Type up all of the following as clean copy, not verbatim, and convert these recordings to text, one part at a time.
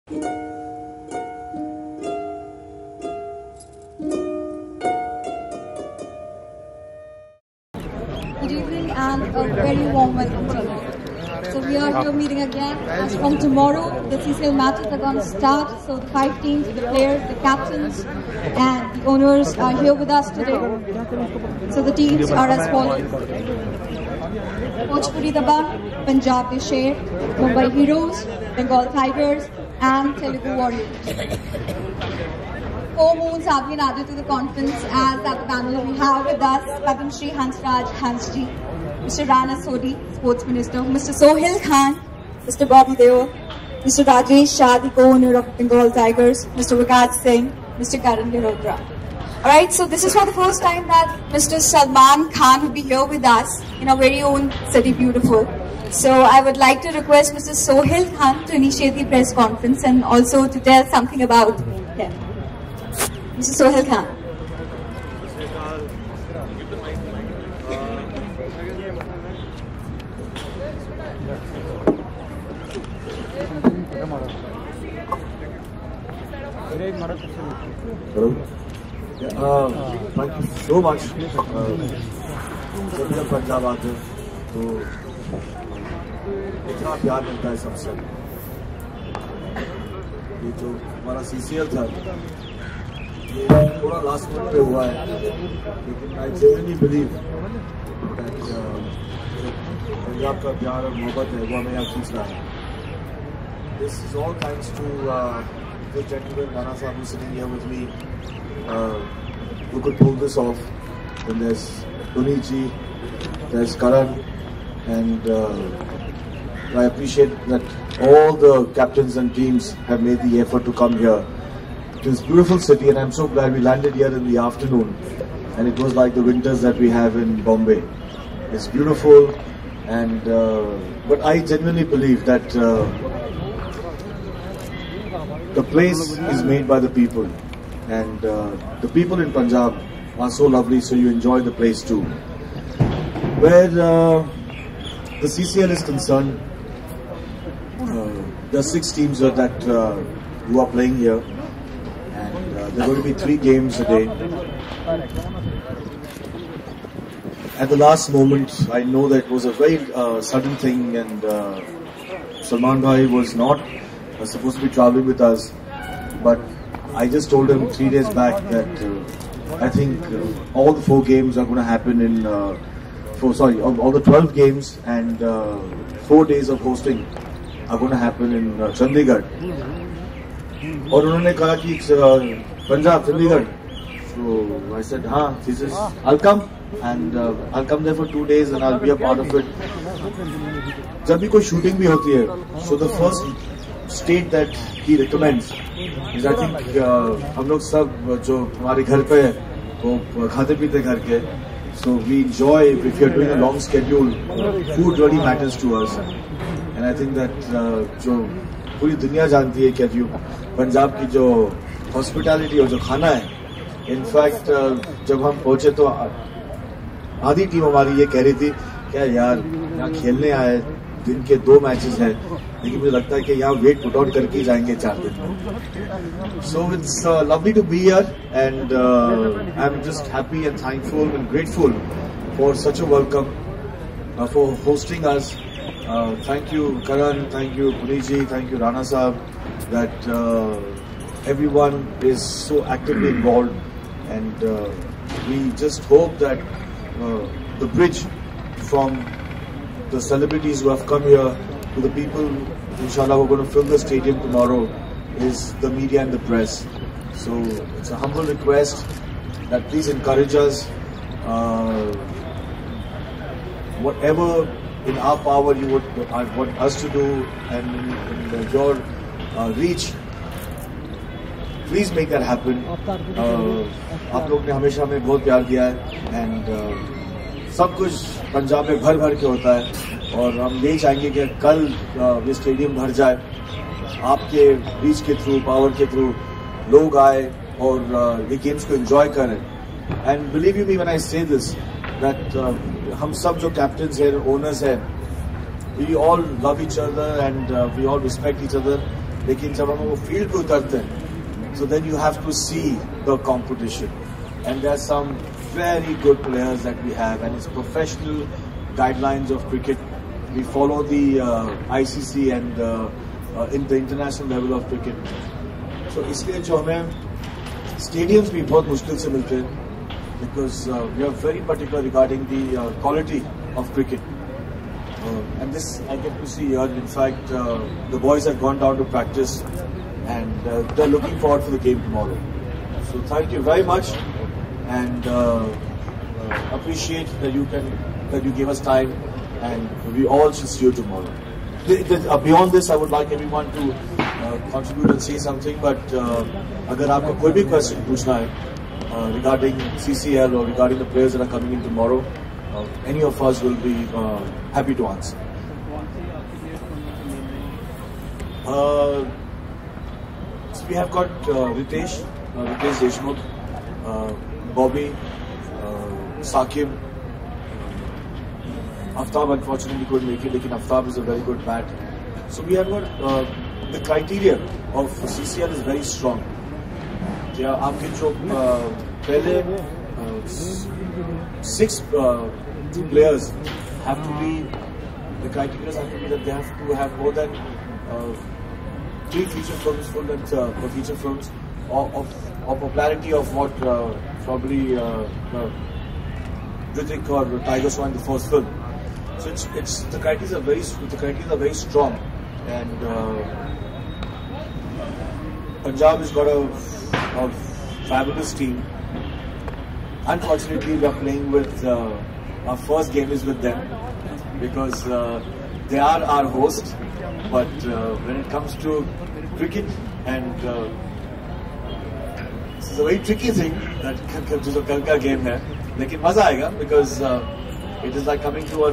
Good evening and a very warm welcome to you. So we are here meeting again. As from tomorrow, the CCL matches are going to start. So the 5 teams, the players, the captains and the owners are here with us today. So the teams are as follows. Bhojpuri Dabang, Punjab ke Sher, Mumbai Heroes, Bengal Tigers and Telugu Warriors. 4 moons have been added to the conference as at the panel we have with us Padam Shri Hansraj Hansji, Mr. Rana Sodhi, Sports Minister, Mr. Sohail Khan, Mr. Bobby Deo, Mr. Rajesh Shah, the co-owner of Bengal Tigers, Mr. Vikas Singh, Mr. Karan Girodra. Alright, so this is for the first time that Mr. Salman Khan will be here with us in our very own city, beautiful. So I would like to request Mr. Sohail Khan to initiate the press conference and also to tell something about him. Mr. Sohail Khan. Thank you so much. जब पंजाब आते तो इतना प्यार मिलता है सबसे. ये जो हमारा CCL था ये थोड़ा लास्ट मिनट पे हुआ है, लेकिन I genuinely believe that Punjab का प्यार और मोहब्बत है वो हमें यहाँ खींच रहा है. This is all thanks to the gentleman Rana Sahab who's sitting here with me, who could pull this off. Then there's Puneet ji, there's Karan, and I appreciate that all the captains and teams have made the effort to come here to this beautiful city, and I'm so glad we landed here in the afternoon, and it was like the winters that we have in Bombay. It's beautiful, and but I genuinely believe that the place is made by the people, and the people in Punjab are so lovely, so you enjoy the place too. Where the CCL is concerned, there are 6 teams that who are playing here, and there are going to be 3 games a day. At the last moment, I know that it was a very sudden thing, and Salman Bhai was not supposed to be traveling with us, but I just told him 3 days back that I think all the 4 games are going to happen in all the 12 games and 4 days of hosting are going to happen in Chandigarh. और उन्होंने कहा कि Punjab Chandigarh. So I said, he says, I'll come, and I'll come there for 2 days and I'll be a part of it. जब भी कोई shooting भी होती है, so the first state that he recommends is, I think हम लोग सब जो हमारे घर पे है वो खाते पीते घर के, so we enjoy. If you're doing a long schedule, food really matters to us, and I think that जो पूरी दुनिया जानती है कि पंजाब की जो hospitality और जो खाना है, in fact जब हम पहुंचे तो आधी टीम हमारी ये कह रही थी क्या यार यहाँ खेलने आए, दिन के 2 मैचेस हैं, लेकिन मुझे लगता है कि यहाँ वेट पुट आउट करके ही जाएंगे 4 दिन में. So it's lovely to be here, and I'm just happy and thankful and grateful for such a welcome, for hosting us. Thank you Karan, thank you Puneet ji, thank you Rana Sahab, that everyone is so actively involved, and we just hope that the bridge from the celebrities who have come here to the people, inshallah, who are going to fill the stadium tomorrow, is the media and the press. So it's a humble request that please encourage us. Whatever in our power you would want us to do, and in your reach, please make that happen. आप लोग ने हमेशा हमें बहुत प्यार दिया है, and सब कुछ पंजाब में भर भर के होता है, और हम यही चाहेंगे कि कल ये स्टेडियम भर जाए, आपके रीच के थ्रू, पावर के थ्रू लोग आए और ये गेम्स को एंजॉय करें. And believe you me when I से दिस दैट हम सब जो कैप्टन्स हैं, ओनर्स हैं, we all love each other and we all respect each other. लेकिन जब हम वो फील्ड पे उतरते हैं, so then you have to see the competition, and there are some very good players that we have, and it's professional guidelines of cricket. We follow the ICC and in the international level of cricket. So इसलिए जो हमें stadiums भी बहुत मुश्किल से मिलते हैं, because we are very particular regarding the quality of cricket. And this I get to see here. In fact, the boys have gone down to practice, and they're looking forward for the game tomorrow. So thank you very much, and appreciate that you gave us time, and we all should see you tomorrow. Beyond this, I would like everyone to contribute and say something. But अगर आपको कोई भी question पूछना है regarding CCL or regarding the players that are coming in tomorrow, any of us will be happy to answer. So we have got Ritesh Deshmukh, Bobby, Sakib, Aftab unfortunately couldn't make it, lekin Aftab is a very good bat. So we have got the criteria of CCL is very strong. क्या आपके जो पहले 6 players have to be, the criteria have to be that they have to have more than 3 feature films, full length feature films of popularity of what probably Hrithik or Tiger saw in the first film. So it's the criteria are very strong, and Punjab has got a fabulous team. Unfortunately, we are playing with our first game is with them, because they are our host. But when it comes to cricket, and this is a very tricky thing that जो कल का game है, लेकिन मजा आएगा, because it is like coming to a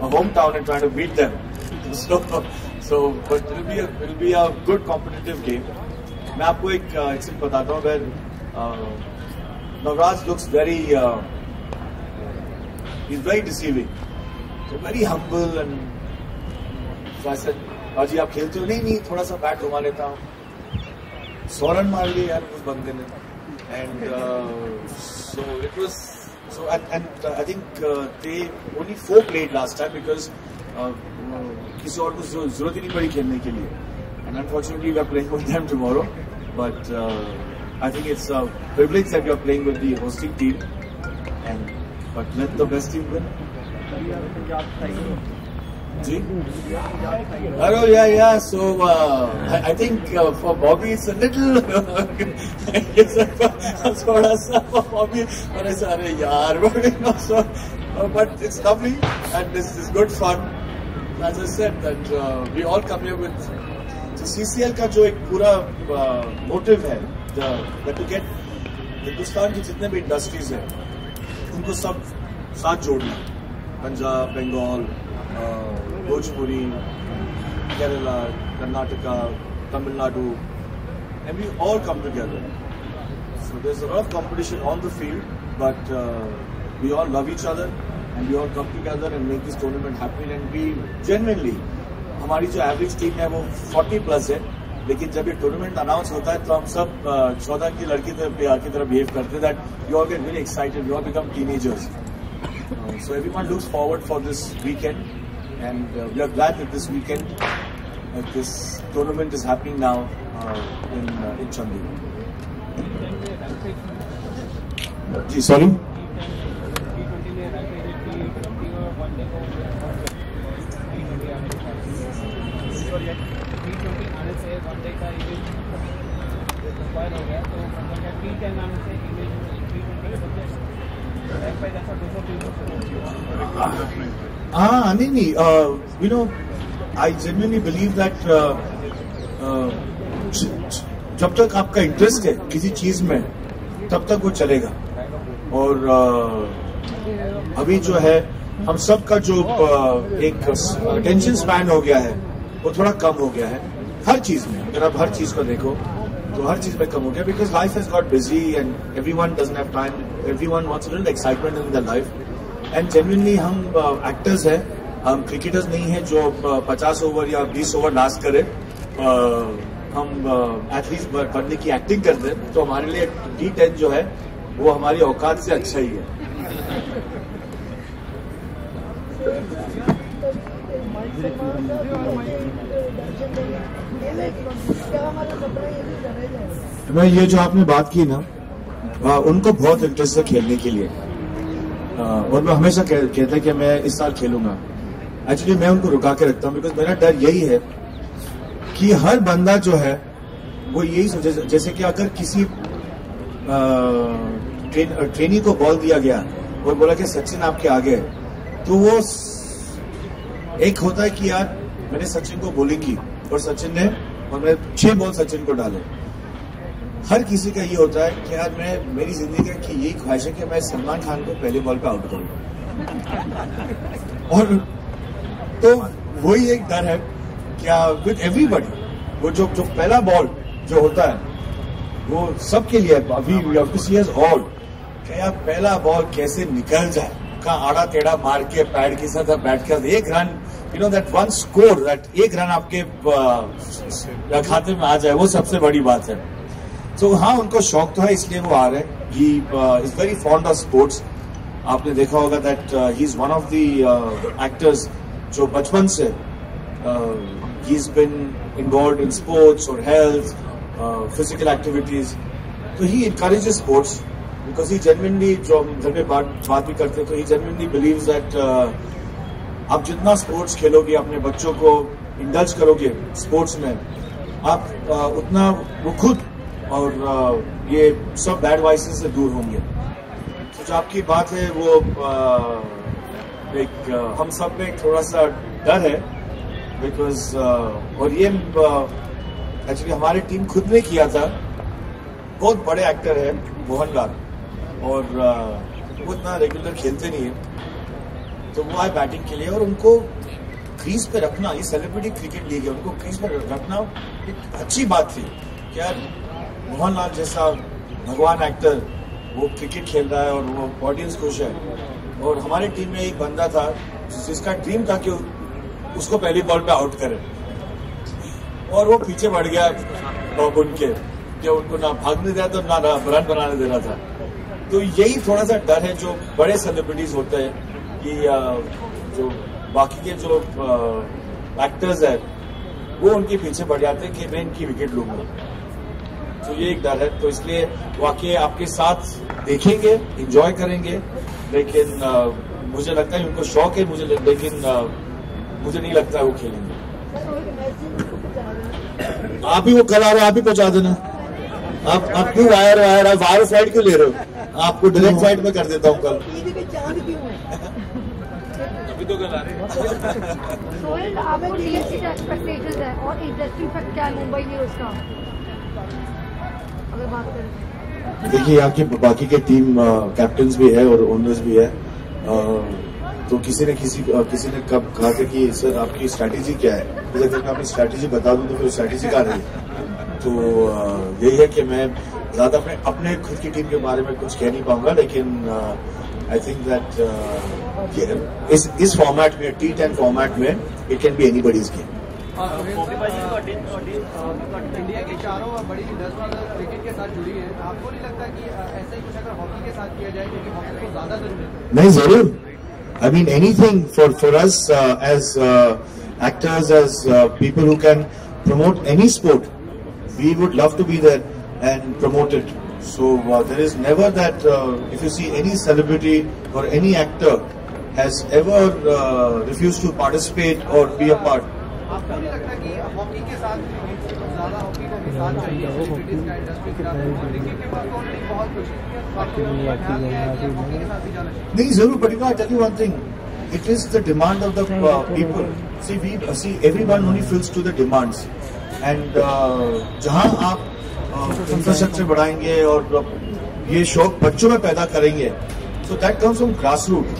hometown and trying to beat them. But it will be a good competitive game. मैं आपको एक चीज बताता हूँ. Where Navraj looks very, he's very deceiving, so very humble, and so I said, "Aji, आप खेलते हो?" नहीं, थोड़ा सा बैट घुमा लेता हूँ. 100 रन मार लिए यार उस बंदे ने, and so it was. So and I think they only 4 played last time, because किसी और को जरूरत ही नहीं पड़ी खेलने के लिए. And unfortunately, we are playing with them tomorrow. But I think it's a privilege that you are playing with the hosting team. But let the best team win. Oh yeah. So I think for Bobby it's a little थोड़ा सा for Bobby, अरे सारे यार, but it's lovely and this is good fun. As I said, that we all come here with CCL का जो एक पूरा motive है, that to get हिंदुस्तान की जितने भी इंडस्ट्रीज हैं उनको सब साथ जोड़ना. Punjab, Bengal, Bhojpuri, Kerala, Karnataka, Tamil Nadu, and we all come together. So there's a lot of competition on the field, but we all love each other and we all come together and make this tournament happen. And we genuinely, हमारी जो average team है वो 40+ है, लेकिन जब ये tournament announce होता है तो हम सब 14 की लड़की की तरह बिहेव करते हैं. That you all get very excited, you all become teenagers. So everyone looks forward for this weekend, and we are glad that this weekend, this tournament is happening now in Chandigarh. जी sorry. नहीं, you know, I genuinely believe that जब तक आपका interest है किसी चीज में तब तक वो चलेगा. और अभी जो है हम सब का जो एक अटेंशन स्पैन हो गया है वो थोड़ा कम हो गया है हर चीज में. अगर आप हर चीज को देखो तो हर चीज में कम हो गया, because life has got busy and everyone doesn't have time, everyone wants a little excitement in their life. And genuinely हम एक्टर्स हैं, हम क्रिकेटर्स नहीं है जो 50 ओवर या 20 ओवर लास्ट करे. हम एथलीट बनने की एक्टिंग करते हैं, तो हमारे लिए D10 जो है वो हमारी औकात से अच्छा ही है। मैं ये जो आपने बात की ना, उनको बहुत इंटरेस्ट है खेलने के लिए, और मैं हमेशा कहता कि मैं इस साल खेलूंगा। एक्चुअली मैं उनको रुका के रखता हूँ, बिकॉज मेरा डर यही है कि हर बंदा जो है वो यही सोचे, जैसे कि अगर किसी ट्रेनी को बॉल दिया गया और बोला कि सचिन आपके आगे है, तो वो एक होता है कि यार मैंने सचिन को बॉलिंग की और सचिन ने, और मैं 6 बॉल सचिन को डाले। हर किसी का ये होता है कि यार मेरी जिंदगी की यही ख्वाहिश है कि मैं सलमान खान को पहले बॉल पे आउट करूं, और तो वही एक डर है क्या विद एवरीबडी, वो जो पहला बॉल जो होता है वो सबके लिए अभी ऑल क्या यार पहला बॉल कैसे निकल जाए, का आड़ा टेढ़ा मार के पैड के साथ बैठ कर 1 run, you know that one score, that 1 run आपके खाते में आ जाए, वो सबसे बड़ी बात है। तो हाँ, उनको शौक तो है, इसलिए वो आ रहे हैं। He is very fond of sports. आपने देखा होगा that he is one of the actors जो बचपन से ही is been involved in sports और हेल्थ, फिजिकल एक्टिविटीज। तो he encourages sports because he genuinely, जो हम घर में बात भी करते हैं, तो ही जेन्युइनली बिलीव्स दैट आप जितना स्पोर्ट्स खेलोगे, अपने बच्चों को इंडल्ज करोगे स्पोर्ट्स में, आप उतना वो खुद और ये सब बैड वाइसेस से दूर होंगे। तो जो आपकी बात है वो एक हम सब में थोड़ा सा डर है, बिकॉज और ये एक्चुअली हमारी टीम खुद ने किया था। बहुत बड़े एक्टर है मोहनलाल, और वो इतना रेगुलर खेलते नहीं है, तो वो आए बैटिंग के लिए, और उनको क्रीज पे रखना, ये सेलिब्रिटी क्रिकेट लीग है, उनको क्रीज पे रखना एक अच्छी बात थी। क्या मोहनलाल जैसा भगवान एक्टर वो क्रिकेट खेल रहा है और वो ऑडियंस खुश है, और हमारी टीम में एक बंदा था जिसका ड्रीम था कि उसको पहली बॉल पे आउट करे, और वो पीछे बढ़ गया उनके, जो उनको ना भागने दे रहा था ना रन बनाने दे रहा था। तो यही थोड़ा सा डर है जो बड़े सेलिब्रिटीज होते हैं कि जो बाकी के जो एक्टर्स है वो उनके पीछे बढ़ जाते हैं कि मैं इनकी विकेट लूंगा। तो ये एक डर है, तो इसलिए वाकई आपके साथ देखेंगे, एंजॉय करेंगे, लेकिन मुझे लगता है उनको शौक है, लेकिन मुझे नहीं लगता है वो खेलेंगे। आप ही वो कल आ रहे, आप ही पहुंचा देना। आप क्यों वायर फ्लाइट क्यों ले रहे हो? आपको डायरेक्ट फ्लाइट में कर देता हूँ कल। अभी तो कल आ रहे सोहेल, आपको रियलिस्टिक एक्सपेक्टेशंस है और इंडस्ट्री पर क्या मुंबई में उसका अगर बात करें? देखिए, यहाँ की बाकी के टीम कैप्टन्स भी है और ओनर्स भी है, तो किसी ने कब कहा था कि सर आपकी स्ट्रैटेजी क्या है, तो अगर मैं अपनी स्ट्रैटेजी बता दूं तो फिर स्ट्रैटेजी कहाँ रही। तो यही है कि मैं ज्यादा अपने खुद की टीम के बारे में कुछ कह नहीं पाऊंगा, लेकिन आई थिंक दैट इस फॉर्मेट में, T10 फॉर्मेट में, it can be anybody's game. India की चारों बड़ी 10 क्रिकेट के साथ जुड़ी है, आपको नहीं लगता कि ऐसा ही कुछ अगर हॉकी के साथ किया जाए, क्योंकि हॉकी को ज्यादा जरूरत है? नहीं, जरूर। I mean, anything for us as actors, as people who can promote any sport, we would love to be there and promote it. So there is never that if you see any celebrity or any actor has ever refused to participate or be a part. आपको नहीं लगता कि hockey के साथ ज्यादा hockey को भी साथ चाहिए, सेलिब्रिटीज का, इंडस्ट्री का, क्रिकेट के पास ऑलरेडी बहुत कुछ है, हॉकी के साथ भी जाना चाहिए? नहीं, जरूर, but I tell you one thing, it is the demand of the people. See, everyone only fills to the demands, and जहाँ आप इंफ्रास्ट्रक्चर बढ़ाएंगे और ये शौक बच्चों में पैदा करेंगे, so that comes from grassroots.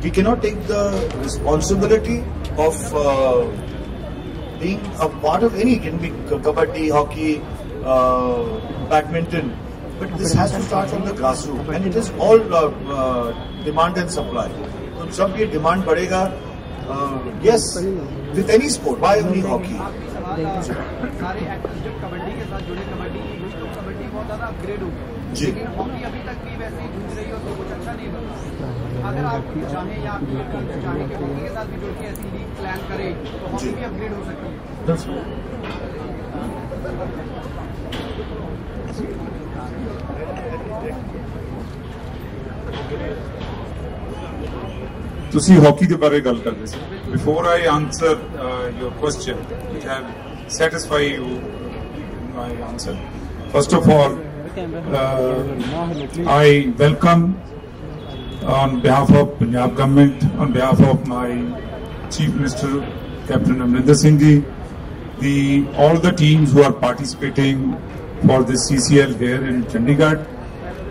We cannot take the responsibility of being a part of any, it can be kabaddi, hockey, badminton, but this has to start from the grassroots, and it is all demand and supply. तो जब ये demand बढ़ेगा Yes, with any sport. Why only hockey? सारे actors जब कबड्डी के साथ जुड़े, कबड्डी की विश्व कबड्डी बहुत ज़्यादा अपग्रेड हो गई, लेकिन हॉकी अभी तक भी वैसे ही जूझ रही हो तो कुछ अच्छा नहीं बना। अगर आप चाहें या आपकी टीम चाहें कि हॉकी के साथ भी जुड़ के ऐसी लीग प्लान करें तो हॉकी भी अपग्रेड हो सकती है। ਤੁਸੀਂ ਹਾਕੀ ਦੇ ਬਾਰੇ ਗੱਲ ਕਰਦੇ ਸੀ। Before I answer your question, which have satisfied you my answer, first of all, I welcome on behalf of Punjab government, on behalf of my Chief Minister Captain Amrinder Singh ji, all the teams who are participating for this CCL here in Chandigarh,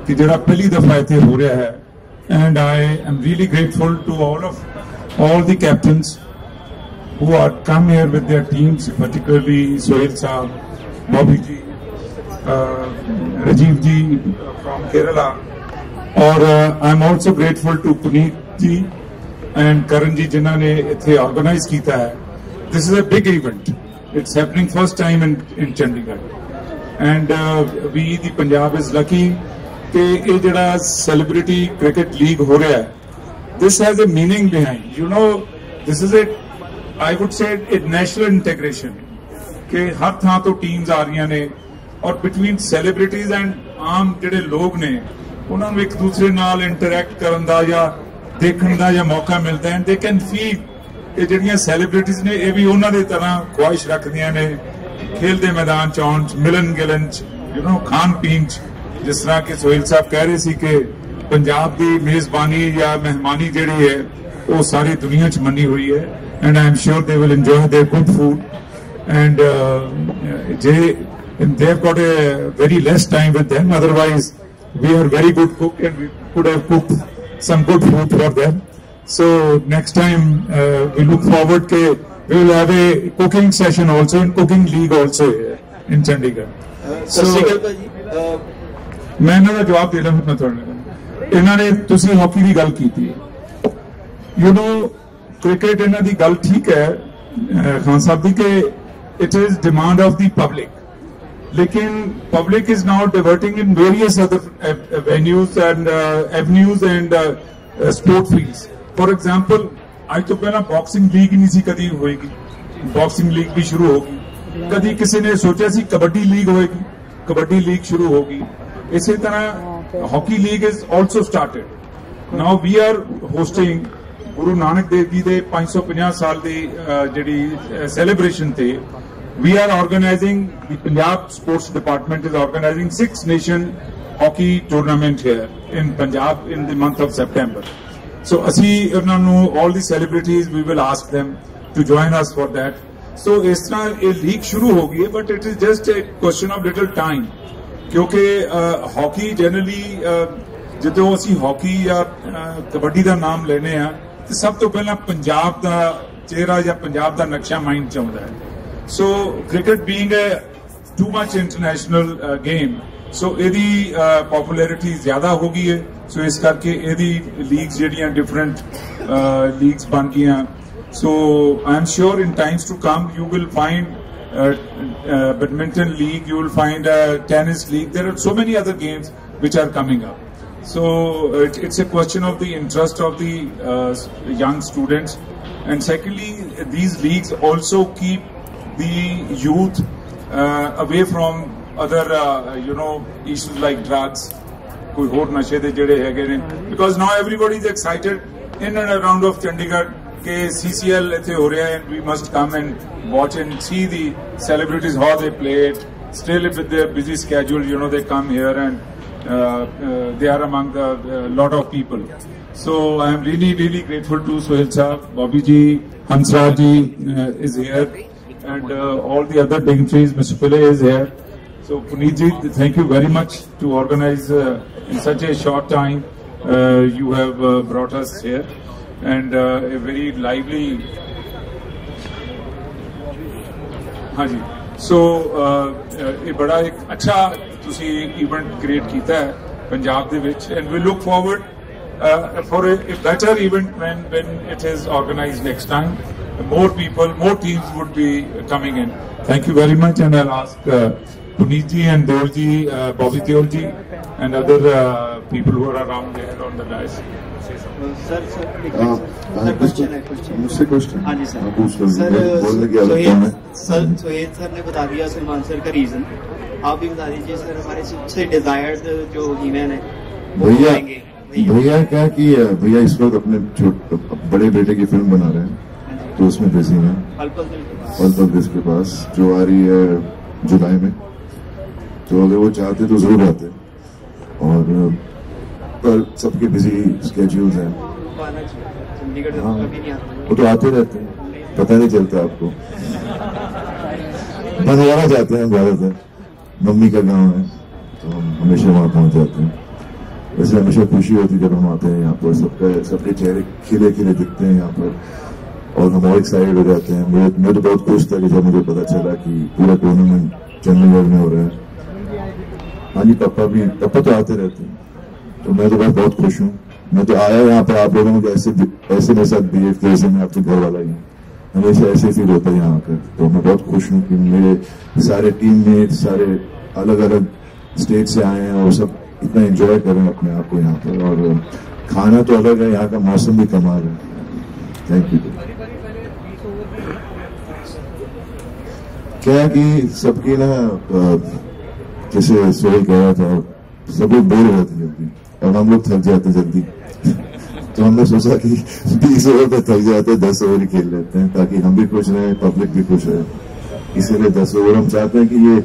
कि जरा पहली दफा इतने हो रहा है, and I am really grateful to all the captains who are come here with their teams, particularly Sohail Saab, Bobby ji, Rajiv ji from Kerala, और I am also grateful to Puneet ji and Karan ji जिन्हों ने इतने organize किया है। This is a big event. It's happening first time in Chandigarh, and we the Punjab is lucky कि ये जड़ा celebrity cricket league हो रहा है, this has a meaning behind. You know, this is I would say a national integration. कि हर थां तो teams आ रही ने और between celebrities and आम जड़े लोग ने उन्होंने एक दूसरे नाल interact करन दा या देखने दा या मौका मिलता है, and they can feel कि जड़ियां celebrities ने ये भी उन्होंने तरह ख्वाहिश रख दिया ने खेल दे मैदान चौंच मिलन गिलन खान पीन जिस तरह के सोहेल साहब कह रहे सी कि पंजाब की मेजबानी या मेहमानी जिहड़ी है वो सारी दुनिया च मनी हुई है, and I am sure they will enjoy there good food, and they have got a very less time with them, otherwise we are very good cook and we could have cooked some good food for them. So next time we look forward ke we will have a cooking session also and cooking league also here in Chandigarh. So मैं इन्हों का जवाब दे रहा हूं, मैं थोड़े इन्होंने तुसी हॉकी की गल की थी, यू नो क्रिकेट इन्हों की गल ठीक है खान साहब की कि it is demand of the public, लेकिन public is now diverting in various other avenues and sport fields. For example आज तो पहला बॉक्सिंग लीग नहीं सी कदी होएगी, बॉक्सिंग लीग भी शुरू होगी. कदी किसी ने सोचा सी कबड्डी लीग होएगी, कबड्डी लीग शुरू होगी. इसी तरह hockey league is also started. Now we are hosting Guru Nanak Dev ji के 550 साल की जी सेलिब्रेशन थे. We are organizing the Punjab sports department is organizing 6 nation hockey tournament here in Punjab in the month of September. So असी उन्होंने all the celebrities we will ask them to join us for that. So इस तरह ये league शुरू हो गई है, but it is just a question of little time. क्योंकि हॉकी जनरली जो असी हॉकी या कबड्डी का नाम लेने हैं तो सब तो पहला पंजाब का चेहरा या पंजाब का नक्शा माइंड च आउंदा है. So cricket being too much international game, so इहदी पॉपुलैरिटी ज्यादा हो गई है. सो इस करके इहदी लीग्स जिहड़ियां डिफरेंट लीग्स बन गई. So I am sure in times to come you will find badminton league, you will find a tennis league. There are so many other games which are coming up. So it's a question of the interest of the young students, and secondly these leagues also keep the youth away from other issues like drugs, koi hor nashe de jehde hege ne, because now everybody is excited in and around of Chandigarh ke CCL ithe ho raha hai and we must come and watch and see the celebrities how they play it. Still with their busy schedule, they come here and they are among the lot of people. So I am really really grateful to Sohail Saab, Bobby ji, Hansraj ji is here, and all the other dignitaries. Mr. Pillai is here. So Puneet ji, thank you very much to organize in such a short time. You have brought us here and a very lively. हाँ जी. सो ये बड़ा एक अच्छा तुसी event create किया है पंजाब दे विच, and we look forward for a better event when it is organized next time. More people, more teams would be coming in. Thank you very much, and I'll ask Puneet ji and Deol ji, Bobby Deol ji, and other people who are around there on the dais. Sir मुझसे question हाँ जी sir बोलने की आदत कम है। Sohail sir ने बता दिया Salman sir का रीजन, आप भी बता दीजिए सर हमारे सबसे डिजायर्ड जो हीमैन है भैया क्या कि भैया इस वक्त अपने बड़े बेटे की फिल्म बना रहे हैं, तो उसमें बिजी हैं। पल पल दिल के पास जो आ रही है जुलाई में, तो अगर वो चाहते तो जरूर आते, और पर सबके बिजी स्केड्यूल्स हैं। हाँ, वो तो आते रहते हैं, पता नहीं चलता आपको। बंदवारा जाते हैं ज्यादातर, मम्मी का गांव है तो हम हमेशा वहां पहुंच जाते हैं। वैसे हमेशा खुशी होती है जब हम आते हैं यहाँ पर, सबके चेहरे खिले खिले दिखते हैं यहाँ पर, और हम और एक्साइटेड हो जाते हैं। मैं तो बहुत खुश था कि जब मुझे पता चला कि पूरा टूर्नामेंट चंडीगढ़ में हो रहा है। हाँ जी, पापा तो आते रहते हैं, तो मैं तो बहुत खुश हूँ। मैं तो आया यहाँ पर, आप लोगों ने ऐसे मेरे साथ बिहेव किया जैसे मैं आपके घर वाला ही हूँ, हमेशा ऐसे फील होता है यहाँ आकर। तो मैं बहुत खुश हूँ कि मेरे सारे टीममेट सारे अलग अलग स्टेट से आए हैं और सब इतना एंजॉय कर रहे हैं अपने आप को यहाँ पर, और खाना तो अलग है, यहाँ का मौसम भी कमाल है। Thank you. क्या कि सबकी ना, जैसे सोहेल कह रहा था, सब लोग बोर हो जाते जल्दी और हम लोग थक जाते जल्दी। तो हमने सोचा कि 20 ओवर पे थक जाते, 10 ओवर ही खेल लेते हैं ताकि हम भी खुश रहें, पब्लिक भी खुश रहे। इसीलिए 10 ओवर हम चाहते हैं कि ये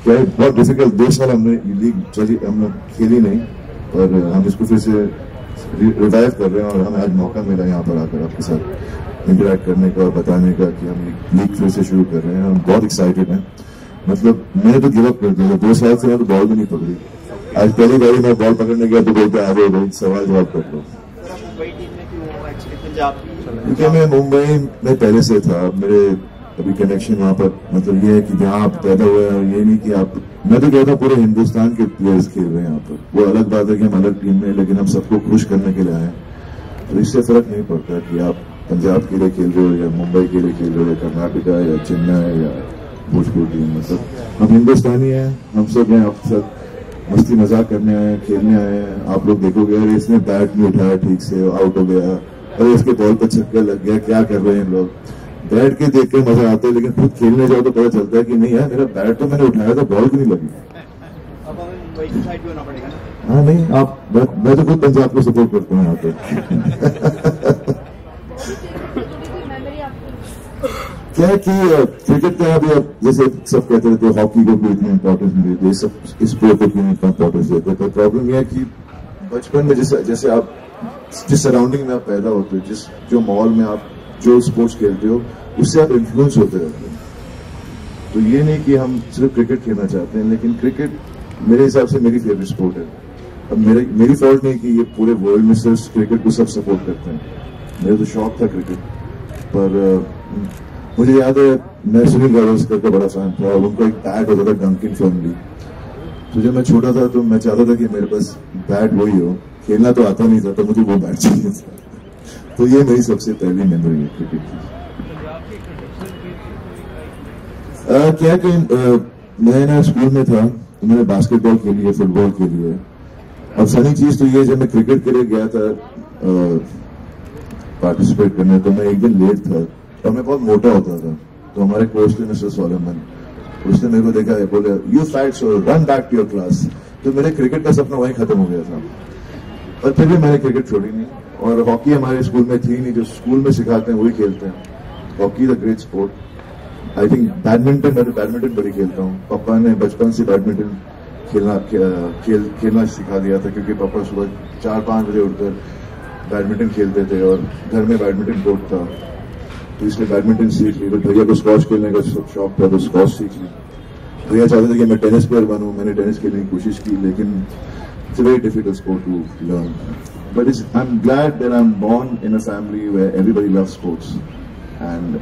क्या बहुत डिफिकल्ट 2 साल हमने लीग हमने खेली नहीं, पर हम इसको फिर से रिवाइव कर रहे हैं, और हमें आज मौका मिला यहाँ पर आकर आपके साथ इंटरेक्ट करने का और बताने का कि हम लीग फिर से शुरू कर रहे हैं। हम बहुत एक्साइटेड हैं। मतलब मैंने तो गिव अप कर दिया, 2 साल से मैं तो बॉल भी नहीं पकड़ी। आज पहली बारी मैं बॉल पकड़ने गया तो बोलते आ गए भाई सवाल जवाब कर लो। क्योंकि मैं मुंबई में पहले से था, मेरे अभी कनेक्शन वहाँ पर, मतलब ये है कि जहाँ आप पैदा हुए हैं, ये नहीं कि आप, मैं तो कहता हूँ पूरे हिंदुस्तान के प्लेयर्स खेल रहे हैं यहाँ पर। वो अलग बात है कि हम अलग टीम में, लेकिन हम सबको खुश करने के लिए आए हैं। तो इससे फर्क नहीं पड़ता कि आप पंजाब के लिए खेल रहे हो या मुंबई के लिए खेल रहे हो या कर्नाटका या चेन्नई या भोजपुर टीम। मतलब हम हिंदुस्तानी हैं, हम सब हैं, आपके साथ मस्ती मजाक करने आए हैं, खेलने आए हैं। आप लोग देखोगे अरे इसने बैट नहीं उठाया ठीक से, आउट हो गया, अरे इसके बॉल पर छक्का लग गया, क्या कर रहे हैं लोग। बैट के देख के मजा आता है, लेकिन खुद खेलने जाओ तो पता चलता है कि नहीं यार, मेरा बैट तो मैंने उठाया था, बॉल क्यों नहीं लगी। हाँ नहीं, आप मैं तो खुद पंजाब को सपोर्ट करता हूँ यहाँ पे। क्या कि क्रिकेट का अभी अब जैसे सब कहते रहते हैं हॉकी को भी इतनी इंपॉर्टेंस नहीं देते, सब स्पोर्ट को क्यों इतना इंपॉर्टेंस देते हैं। तो प्रॉब्लम यह है कि बचपन में जैसे आप जिस सराउंडिंग में आप पैदा होते हो, जो माहौल में आप जो स्पोर्ट्स खेलते हो, उससे आप इन्फ्लुएंस होते रहते हैं। तो ये नहीं कि हम सिर्फ क्रिकेट खेलना चाहते हैं, लेकिन क्रिकेट मेरे हिसाब से मेरी फेवरेट स्पोर्ट है। अब मेरी फॉल्ट नहीं कि ये पूरे वर्ल्ड में सिर्फ क्रिकेट को सब सपोर्ट करते हैं। मेरा तो शौक था क्रिकेट, पर मुझे याद है मैं सुनील गावस्कर का बड़ा फैन था, और उनको एक बैट होता था डंकिन फैमिली। तो जब मैं छोटा थाとमैं चाहता था कि मेरे पास बैट वही हो, खेलना तो आता नहीं था, तो मुझे वो बैट चाहिए था। तो ये मेरी सबसे पहली मेमोरी है क्रिकेट की। क्या कि मैं ना स्कूल में था तो मैंने बास्केटबॉल खेली है, फुटबॉल खेली है। अब फनी चीज तो ये, जब मैं क्रिकेट के लिए गया था पार्टिसिपेट करने, तो मैं एक दिन लेट था और मैं बहुत मोटा होता था। तो हमारे कोच थे मिस्टर सोलेमन, उसने मेरे को देखा है, बोले you fight so run back to your class. तो मेरे क्रिकेट का सपना वहीं खत्म हो गया था, और फिर भी मैंने क्रिकेट छोड़ी नहीं। और हॉकी हमारे स्कूल में थी नहीं, जो स्कूल में सिखाते हैं वही खेलते हैं। Hockey is a great sport. I think badminton, मैं तो बैडमिंटन बड़ी खेलता हूँ। पापा ने बचपन से बैडमिंटन खेलना सिखा दिया था, क्योंकि पापा सुबह 4-5 बजे उठकर बैडमिंटन खेलते थे, और घर में बैडमिंटन कोर्ट था, तो इसलिए बैडमिंटन सीख ली। तो भैया को स्क्वॉश खेलने का शौक था, तो स्क्वॉश सीख ली। भैया चाहते थे कि मैं टेनिस प्लेयर बनूं, मैंने टेनिस खेलने की कोशिश की, लेकिन it's a very difficult sport to learn. But I'm glad that I'm born in a family where everybody loves sports, and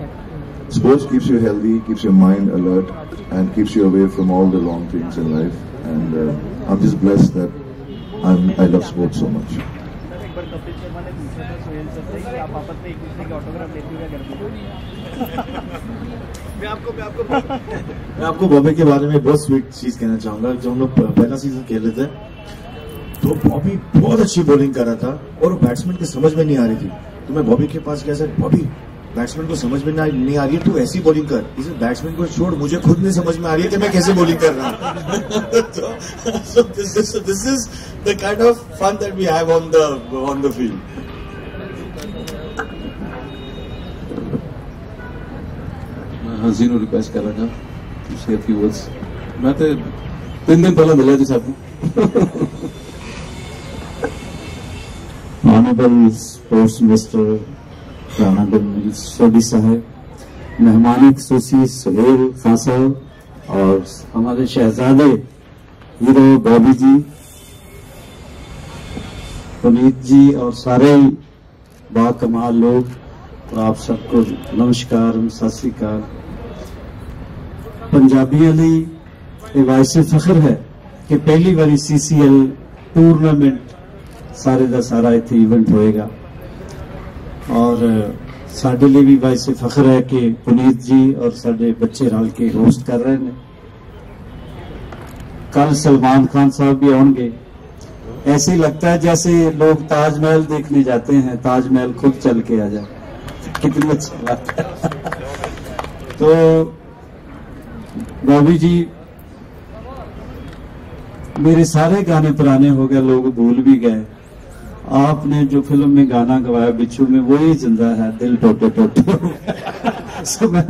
sports keeps you healthy, keeps your mind alert, and keeps you away from all the wrong things in life. And I'm just blessed that I love sports so much. वापस से एक दूसरे के autograph लेते हुए करते मैं आपको बॉबी के बारे में बहुत स्वीट चीज कहना चाहूंगा। जब हम लोग पहला सीजन खेल रहे थे तो बॉबी बहुत अच्छी बॉलिंग कर रहा था और बैट्समैन की समझ में नहीं आ रही थी। तो मैं बॉबी के पास गया, सर बॉबी बैट्समैन को समझ में नहीं आ रही है, तू ऐसी बॉलिंग कर। इसे बैट्समैन को छोड़, मुझे खुद नहीं समझ में आ रही है कि मैं कैसे बॉलिंग कर रहा हूँ। so this is the kind of fun that we have on the field. मैं हसीन को रिक्वेस्ट कर रहा था to say a few words. मैं तो 3 दिन पहले मिला थी साहब। Honorable Sports Minister राणा सोडी साहब, मेहमान खुसूसी सुहेल खान साहब और हमारे शहजादे हीरो बॉबी जी, पुनीत जी और सारे बाकमाल लोग, तो आप सबको नमस्कार, सत श्री अकाल। पंजाबियों ਲਈ ਇਹ ਵਾਇਸੇ ਫਖਰ ਹੈ ਕਿ ਪਹਿਲੀ ਵਾਰੀ CCL ਟੂਰਨਾਮੈਂਟ ਸਾਰੇ ਦਾ ਸਾਰਾ ਇੱਥੇ ਇਵੈਂਟ ਹੋਏਗਾ और साडे लिए भी वाइसे फखर है कि पुनीत जी और साडे बच्चे रल के होस्ट कर रहे हैं। कल सलमान खान साहब भी आएंगे। ऐसे ही लगता है जैसे लोग ताजमहल देखने जाते हैं, ताजमहल खुद चल के आ जाए, कितनी अच्छी बात है। तो बॉबी जी, मेरे सारे गाने पुराने हो गए, लोग भूल भी गए। आपने जो फिल्म में गाना गवाया बिच्छू में, वही जिंदा है, दिल टोटे टोटे। सो आई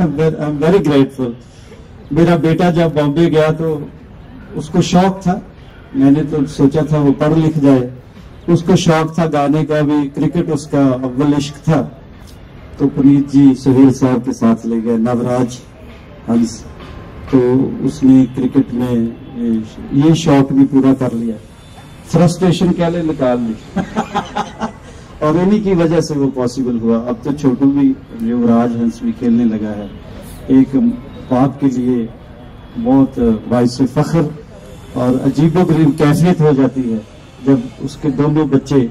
एम वेरी ग्रेटफुल। मेरा बेटा जब बॉम्बे गया तो उसको शौक था, मैंने तो सोचा था वो पढ़ लिख जाए, उसको शौक था गाने का भी, क्रिकेट उसका अव्वल इश्क था। तो पुनीत जी सुहेल साहब के साथ ले गए, नवराज हंस, तो उसने क्रिकेट में ये शौक भी पूरा कर लिया, फ्रस्ट्रेशन क्या ले निकाल ली। और इन्हीं की वजह से वो पॉसिबल हुआ। अब तो छोटू भी, युवराज हंस भी खेलने लगा है। एक बाप के लिए बहुत बाइसे फख्र और अजीबोगरीब कैफियत हो जाती है जब उसके दोनों बच्चे,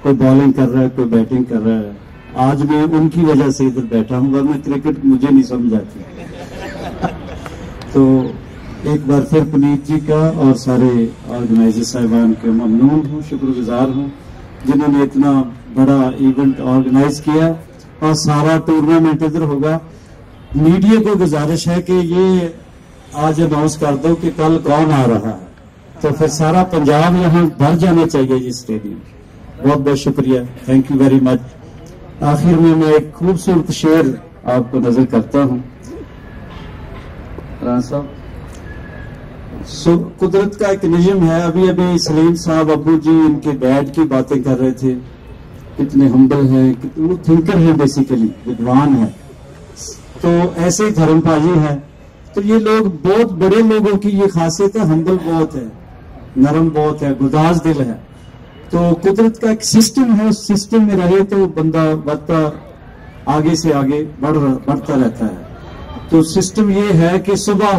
कोई बॉलिंग कर रहा है, कोई बैटिंग कर रहा है। आज मैं उनकी वजह से इधर बैठा हूँ, वरना क्रिकेट मुझे नहीं समझ आती। तो एक बार फिर पुनीत जी का और सारे ऑर्गेनाइजर साहिबान के ममनून हूँ, शुक्रगुजार हूँ, जिन्होंने इतना बड़ा इवेंट ऑर्गेनाइज किया और सारा टूर्नामेंट इधर होगा। मीडिया को गुजारिश है कि ये आज अनाउंस कर दो कि कल कौन आ रहा है, तो फिर सारा पंजाब यहाँ भर जाना चाहिए इस स्टेडियम। बहुत बहुत शुक्रिया, थैंक यू वेरी मच। आखिर में मैं एक खूबसूरत शेर आपको नजर करता हूँ। राणा साहब, कुदरत का एक नियम है। अभी अभी सलीम साहब, अब्बू जी, इनके डैड की बातें कर रहे थे, कितने हम्बल हैं, कितने थिंकर हैं, बेसिकली विद्वान हैं। तो ऐसे ही धर्मपाजी हैं। तो ये लोग, बहुत बड़े लोगों की ये खासियत है, हम्बल बहुत है, नरम बहुत है, गुदाज दिल है। तो कुदरत का एक सिस्टम है, उस सिस्टम में रहे तो बंदा बढ़ता, आगे से आगे बढ़ता रहता है। तो सिस्टम ये है कि सुबह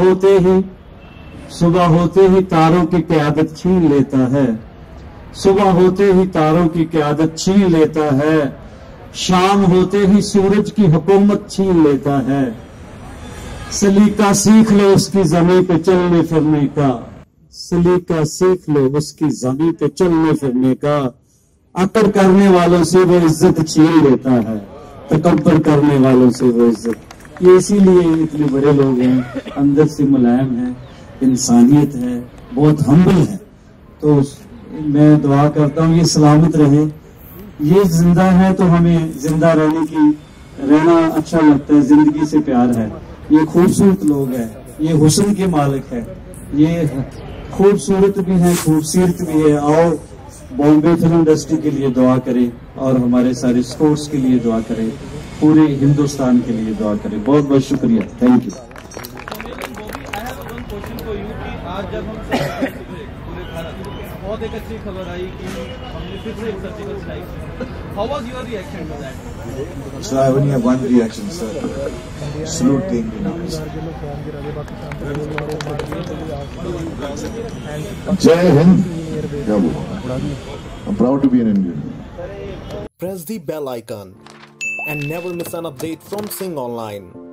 होते ही तारों की क़यादत छीन लेता है, सुबह होते ही तारों की क़यादत छीन लेता है, शाम होते ही सूरज की हुकूमत छीन लेता है। सलीका सीख लो उसकी ज़मीन पे चलने फिरने का, सलीका सीख लो उसकी ज़मीन पे चलने फिरने का। अकड़ करने वालों से वो इज्जत छीन लेता है, तकब्बर करने वालों से वो इज्जत। ये इसीलिए इतने बड़े लोग हैं, अंदर से मुलायम हैं, इंसानियत है, बहुत हम्बल है। तो मैं दुआ करता हूँ ये सलामत रहे। ये जिंदा है तो हमें जिंदा रहना अच्छा लगता है, जिंदगी से प्यार है। ये खूबसूरत लोग हैं, ये हुस्न के मालिक है, ये खूबसूरत भी है, खूबसूरत भी है। आओ बॉम्बे फिल्म इंडस्ट्री के लिए दुआ करें और हमारे सारे स्पोर्ट्स के लिए दुआ करें, पूरे हिंदुस्तान के लिए दुआ करें। बहुत बहुत शुक्रिया, थैंक यू। आज जब हम पूरे भारत बहुत एक अच्छी खबर आई कि हमने फिर से एक surgical strike. How was your reaction to that? So I only have one reaction, sir. Salute the Indian Army. Jai Hind. I'm proud to be an Indian. Press the bell icon and never miss an update from Sing Online.